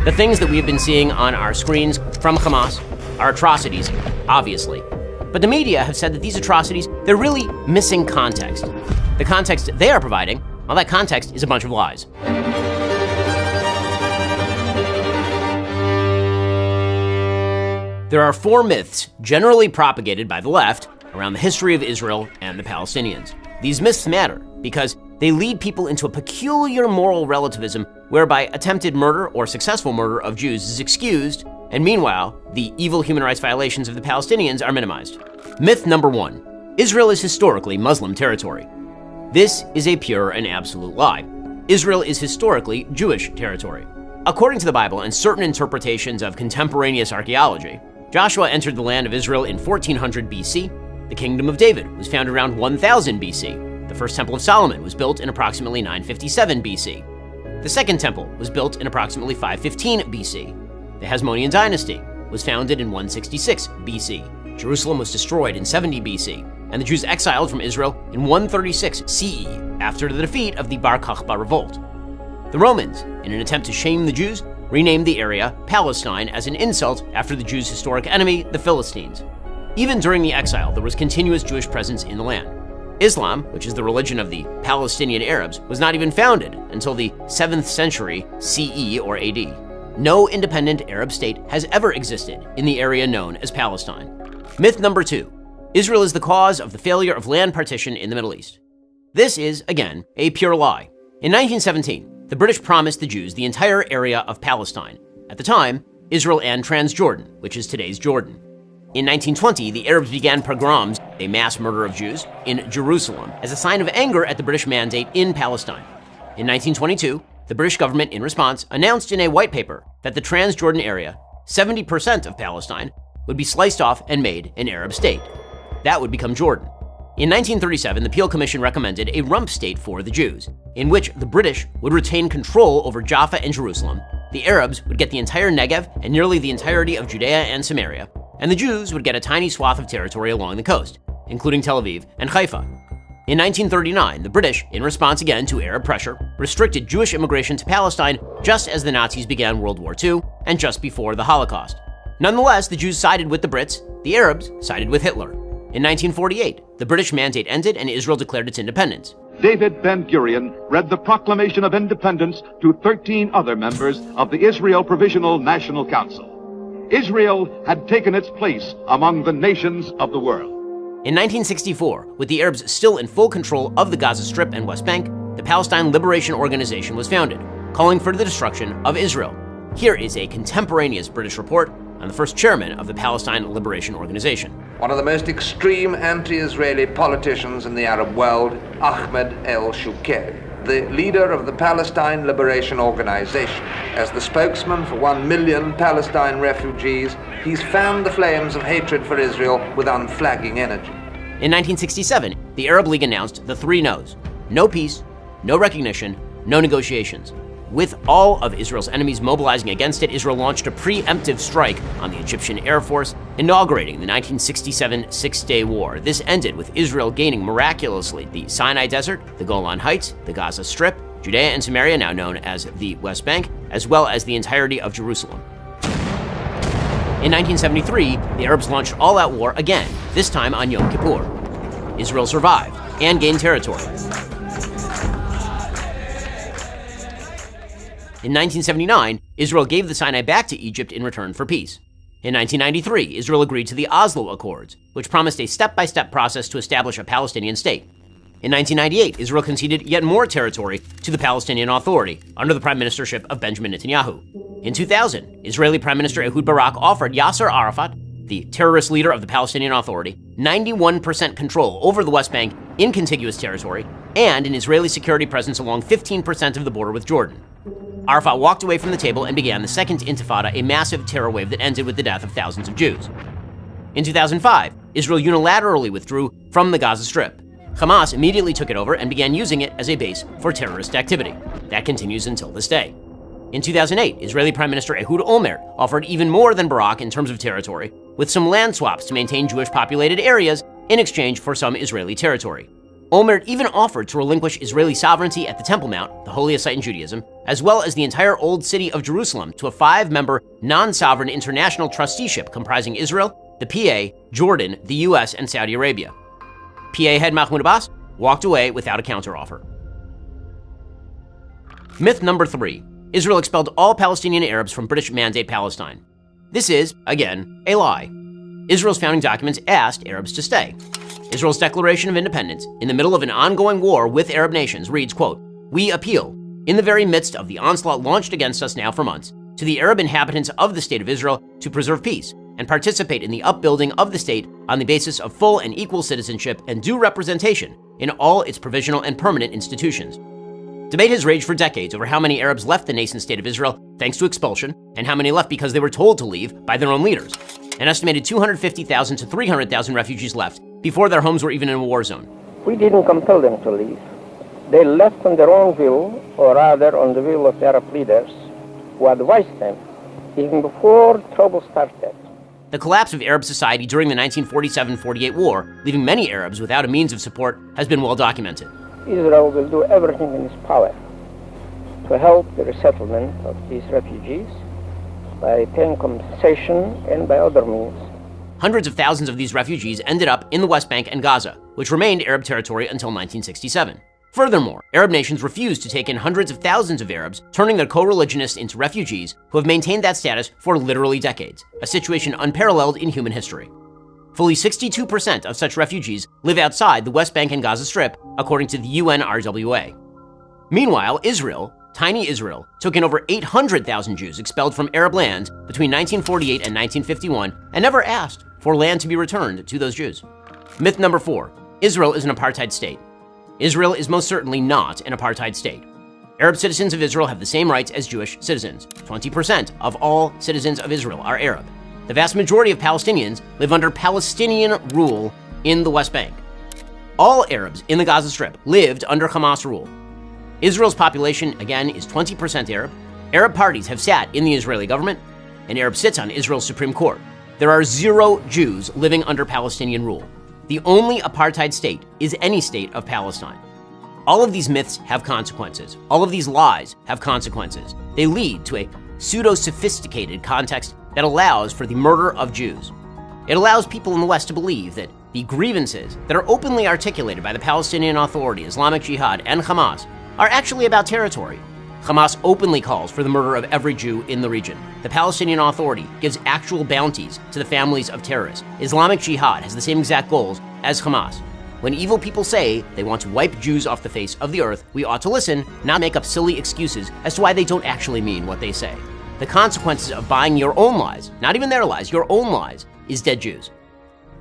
The things that we have been seeing on our screens from Hamas are atrocities, obviously. But the media have said that these atrocities, they're really missing context. The context they are providing, well, that context is a bunch of lies. There are 4 myths generally propagated by the left around the history of Israel and the Palestinians. These myths matter because they lead people into a peculiar moral relativism whereby attempted murder or successful murder of Jews is excused, and meanwhile, the evil human rights violations of the Palestinians are minimized. Myth number 1. Israel is historically Muslim territory. This is a pure and absolute lie. Israel is historically Jewish territory. According to the Bible and certain interpretations of contemporaneous archaeology, Joshua entered the land of Israel in 1400 BC. The Kingdom of David was founded around 1000 BC. The first Temple of Solomon was built in approximately 957 BC. The Second Temple was built in approximately 515 BC. The Hasmonean dynasty was founded in 166 BC. Jerusalem was destroyed in 70 BC, and the Jews exiled from Israel in 136 CE after the defeat of the Bar Kokhba revolt. The Romans, in an attempt to shame the Jews, renamed the area Palestine as an insult after the Jews' historic enemy, the Philistines. Even during the exile, there was continuous Jewish presence in the land. Islam, which is the religion of the Palestinian Arabs, was not even founded until the 7th century CE or AD. No independent Arab state has ever existed in the area known as Palestine. Myth number 2. Israel is the cause of the failure of land partition in the Middle East. This is, again, a pure lie. In 1917, the British promised the Jews the entire area of Palestine. At the time, Israel and Transjordan, which is today's Jordan. In 1920, the Arabs began pogroms, a mass murder of Jews, in Jerusalem as a sign of anger at the British mandate in Palestine. In 1922, the British government, in response, announced in a white paper that the Transjordan area, 70% of Palestine, would be sliced off and made an Arab state. That would become Jordan. In 1937, the Peel Commission recommended a rump state for the Jews, in which the British would retain control over Jaffa and Jerusalem, the Arabs would get the entire Negev and nearly the entirety of Judea and Samaria, and the Jews would get a tiny swath of territory along the coast, including Tel Aviv and Haifa. In 1939, the British, in response again to Arab pressure, restricted Jewish immigration to Palestine just as the Nazis began World War II and just before the Holocaust. Nonetheless, the Jews sided with the Brits, the Arabs sided with Hitler. In 1948, the British mandate ended and Israel declared its independence. David Ben-Gurion read the Proclamation of Independence to 13 other members of the Israel Provisional National Council. Israel had taken its place among the nations of the world. In 1964, with the Arabs still in full control of the Gaza Strip and West Bank, the Palestine Liberation Organization was founded, calling for the destruction of Israel. Here is a contemporaneous British report on the first chairman of the Palestine Liberation Organization. One of the most extreme anti-Israeli politicians in the Arab world, Ahmed el-Shukeri, the leader of the Palestine Liberation Organization. As the spokesman for 1 million Palestine refugees, he's fanned the flames of hatred for Israel with unflagging energy. In 1967, the Arab League announced the 3 no's: no peace, no recognition, no negotiations. With all of Israel's enemies mobilizing against it, Israel launched a preemptive strike on the Egyptian Air Force, inaugurating the 1967 Six-Day War. This ended with Israel gaining miraculously the Sinai Desert, the Golan Heights, the Gaza Strip, Judea and Samaria, now known as the West Bank, as well as the entirety of Jerusalem. In 1973, the Arabs launched all-out war again, this time on Yom Kippur. Israel survived and gained territory. In 1979, Israel gave the Sinai back to Egypt in return for peace. In 1993, Israel agreed to the Oslo Accords, which promised a step-by-step process to establish a Palestinian state. In 1998, Israel conceded yet more territory to the Palestinian Authority under the prime ministership of Benjamin Netanyahu. In 2000, Israeli Prime Minister Ehud Barak offered Yasser Arafat, the terrorist leader of the Palestinian Authority, 91% control over the West Bank in contiguous territory and an Israeli security presence along 15% of the border with Jordan. Arafat walked away from the table and began the Second Intifada, a massive terror wave that ended with the death of thousands of Jews. In 2005, Israel unilaterally withdrew from the Gaza Strip. Hamas immediately took it over and began using it as a base for terrorist activity. That continues until this day. In 2008, Israeli Prime Minister Ehud Olmert offered even more than Barak in terms of territory, with some land swaps to maintain Jewish-populated areas in exchange for some Israeli territory. Olmert even offered to relinquish Israeli sovereignty at the Temple Mount, the holiest site in Judaism, as well as the entire Old City of Jerusalem to a 5-member non-sovereign international trusteeship comprising Israel, the PA, Jordan, the US, and Saudi Arabia. PA head Mahmoud Abbas walked away without a counteroffer. Myth number 3. Israel expelled all Palestinian Arabs from British Mandate Palestine. This is, again, a lie. Israel's founding documents asked Arabs to stay. Israel's Declaration of Independence, in the middle of an ongoing war with Arab nations, reads, quote, "We appeal, in the very midst of the onslaught launched against us now for months, to the Arab inhabitants of the State of Israel to preserve peace and participate in the upbuilding of the state on the basis of full and equal citizenship and due representation in all its provisional and permanent institutions." Debate has raged for decades over how many Arabs left the nascent State of Israel thanks to expulsion, and how many left because they were told to leave by their own leaders. An estimated 250,000 to 300,000 refugees left before their homes were even in a war zone. We didn't compel them to leave. They left on their own will, or rather on the will of the Arab leaders, who advised them, even before trouble started. The collapse of Arab society during the 1947-48 war, leaving many Arabs without a means of support, has been well documented. Israel will do everything in its power to help the resettlement of these refugees by paying compensation and by other means. Hundreds of thousands of these refugees ended up in the West Bank and Gaza, which remained Arab territory until 1967. Furthermore, Arab nations refused to take in hundreds of thousands of Arabs, turning their co-religionists into refugees who have maintained that status for literally decades, a situation unparalleled in human history. Fully 62% of such refugees live outside the West Bank and Gaza Strip, according to the UNRWA. Meanwhile, Israel, tiny Israel, took in over 800,000 Jews expelled from Arab lands between 1948 and 1951 and never asked for land to be returned to those Jews. Myth number 4. Israel is an apartheid state. Israel is most certainly not an apartheid state. Arab citizens of Israel have the same rights as Jewish citizens. 20% of all citizens of Israel are Arab. The vast majority of Palestinians live under Palestinian rule in the West Bank. All Arabs in the Gaza Strip lived under Hamas rule. Israel's population, again, is 20% Arab. Arab parties have sat in the Israeli government, and Arab sits on Israel's Supreme Court. There are 0 Jews living under Palestinian rule. The only apartheid state is any state of Palestine. All of these myths have consequences. All of these lies have consequences. They lead to a pseudo-sophisticated context that allows for the murder of Jews. It allows people in the West to believe that the grievances that are openly articulated by the Palestinian Authority, Islamic Jihad, and Hamas are actually about territory. Hamas openly calls for the murder of every Jew in the region. The Palestinian Authority gives actual bounties to the families of terrorists. Islamic Jihad has the same exact goals as Hamas. When evil people say they want to wipe Jews off the face of the earth, we ought to listen, not make up silly excuses as to why they don't actually mean what they say. The consequences of buying your own lies, not even their lies, your own lies, is dead Jews.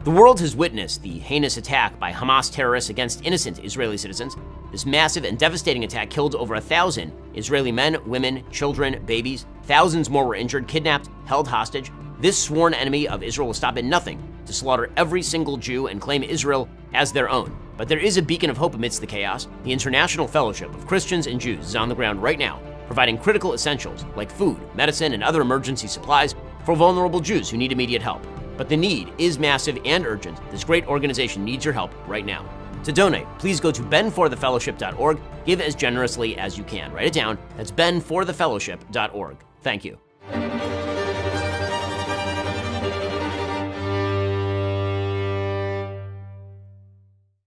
The world has witnessed the heinous attack by Hamas terrorists against innocent Israeli citizens. This massive and devastating attack killed over 1,000 Israeli men, women, children, babies. Thousands more were injured, kidnapped, held hostage. This sworn enemy of Israel will stop at nothing to slaughter every single Jew and claim Israel as their own. But there is a beacon of hope amidst the chaos. The International Fellowship of Christians and Jews is on the ground right now, providing critical essentials like food, medicine, and other emergency supplies for vulnerable Jews who need immediate help. But the need is massive and urgent. This great organization needs your help right now. To donate, please go to benforthefellowship.org. Give as generously as you can. Write it down. That's benforthefellowship.org. Thank you.